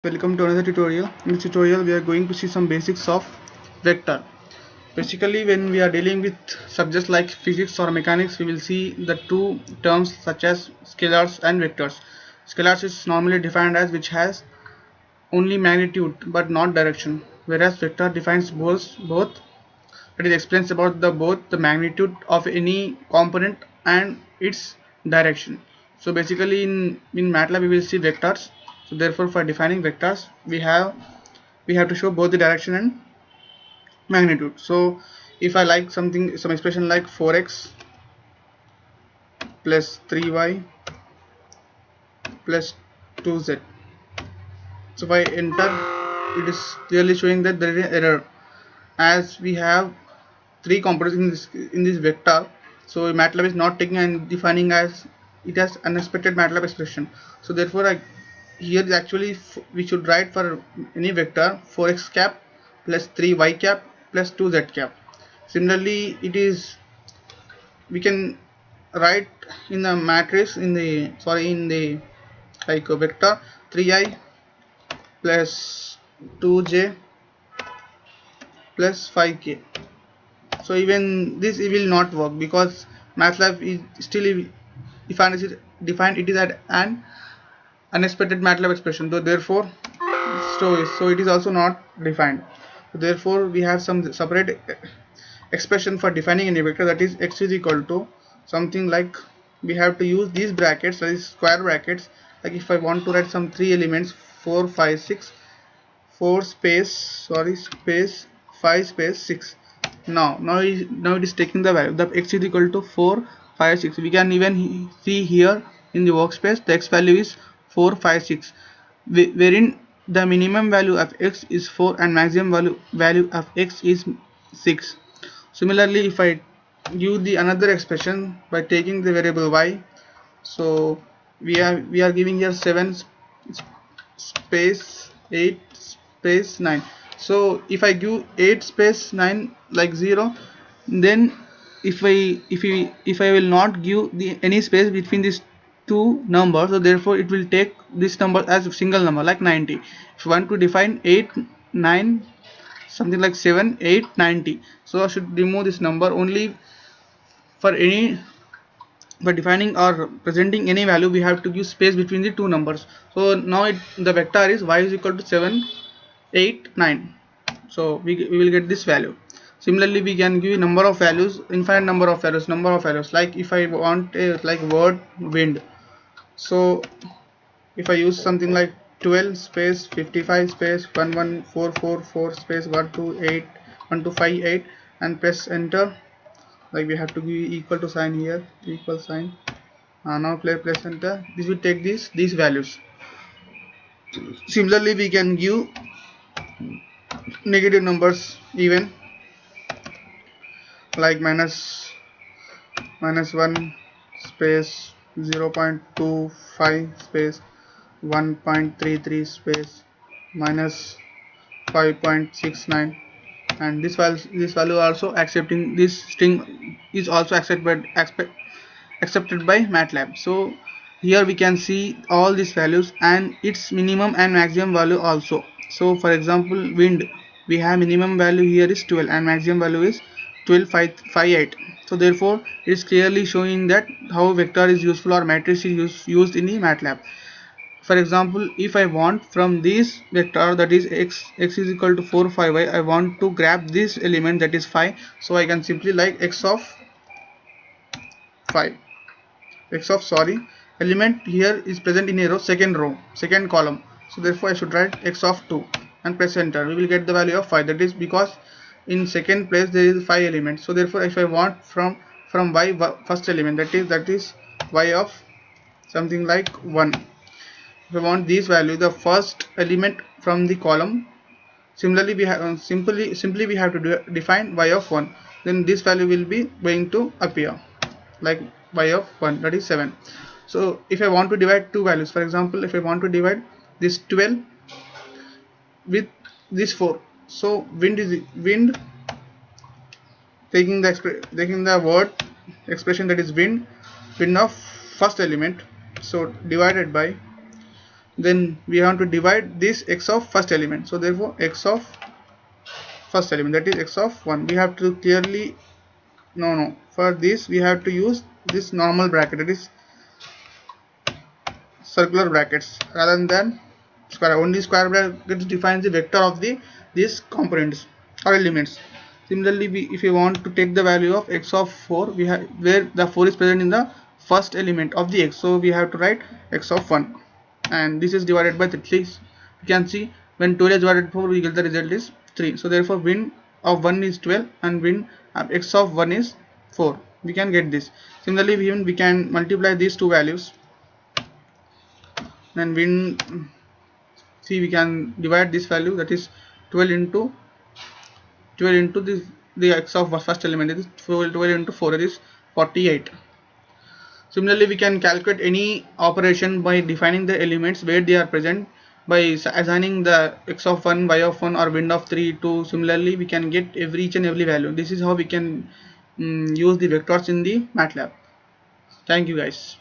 Welcome to another tutorial. In this tutorial we are going to see some basics of vector. Basically, when we are dealing with subjects like physics or mechanics, we will see the two terms such as scalars and vectors. Scalars is normally defined as which has only magnitude but not direction, whereas vector defines both. It explains about the both the magnitude of any component and its direction. So basically in Matlab we will see vectors. So therefore for defining vectors we have to show both the direction and magnitude. So if I like some expression like 4x plus 3y plus 2z, so if I enter, it is clearly showing that there is an error as we have three components in this vector. So Matlab is not taking and defining as it as unexpected Matlab expression. So therefore here is actually we should write for any vector 4x cap plus 3y cap plus 2z cap. Similarly, it is we can write in the matrix in the like a vector 3i plus 2j plus 5k. So even this it will not work because Matlab is still defined it is at an unexpected Matlab expression. So therefore, so it is also not defined. So therefore, we have some separate expression for defining any vector, that is x is equal to something like we have to use these brackets, that is square brackets. Like if I want to write some three elements 4 5 6, 4 space 5 space 6. Now it is taking the value, the x is equal to 4 5 6. We can even see here in the workspace the x value is 4 5 6, wherein the minimum value of x is 4 and maximum value of x is 6. Similarly, if I give the another expression by taking the variable y, so we are giving here 7 space 8 space 9. So if I give 8 space 9 like 0, then if I will not give any space between these two numbers, so therefore it will take this number as a single number like 90. If you want to define 8 9 something like 7 8 90, so I should remove this number only for any. For defining or presenting any value, we have to give space between the two numbers. So now the vector is y is equal to 7 8 9. So we will get this value. Similarly, we can give number of values, infinite number of values. Like if I want a like word wind, so if I use something like 12 space 55 space 11444 space 128 1258 and press enter, like we have to give equal to sign here, equal sign. Now press enter, this will take these values. Similarly, we can give negative numbers even, like minus 1 space 0.25 space 1.33 space minus 5.69. and this value also accepting, this string is also accepted by Matlab. So here we can see all these values and its minimum and maximum value also. So for example, wind, we have minimum value here is 12 and maximum value is 12.58. So therefore it is clearly showing that how vector is useful or matrix is used in the Matlab. For example, if I want from this vector, that is x is equal to 4 5y, I want to grab this element, that is 5. So I can simply like x of 5, element here is present in a row, second column. So therefore I should write x of 2 and press enter. We will get the value of 5, that is because in second place there is 5 elements. So therefore if I want from y first element, that is y of something like 1. If I want this value, the first element from the column, similarly we have simply we have to define y of 1, then this value will be going to appear like y of 1, that is 7. So if I want to divide two values, for example if I want to divide this 12 with this 4, so wind, taking the word expression, that is wind of first element, so divided by then we have to divide this x of first element. So therefore x of first element, that is x of 1, we have to clearly, no, for this we have to use this normal bracket, that is circular brackets rather than square. Only square brackets defines the vector of these components or elements. Similarly, if you want to take the value of x of 4, we have where the 4 is present in the first element of the x, so we have to write x of 1, and this is divided by 3. You can see when 12 is divided by 4, we get the result is 3. So therefore win of 1 is 12 and win x of 1 is 4. We can get this. Similarly, we can multiply these two values, and win, see, we can divide this value, that is 12 into this, the x of first element is 12 into 4, that is 48. Similarly, we can calculate any operation by defining the elements where they are present by assigning the x of 1, y of 1 or wind of 3 to. Similarly, we can get each and every value. This is how we can use the vectors in the Matlab. Thank you guys.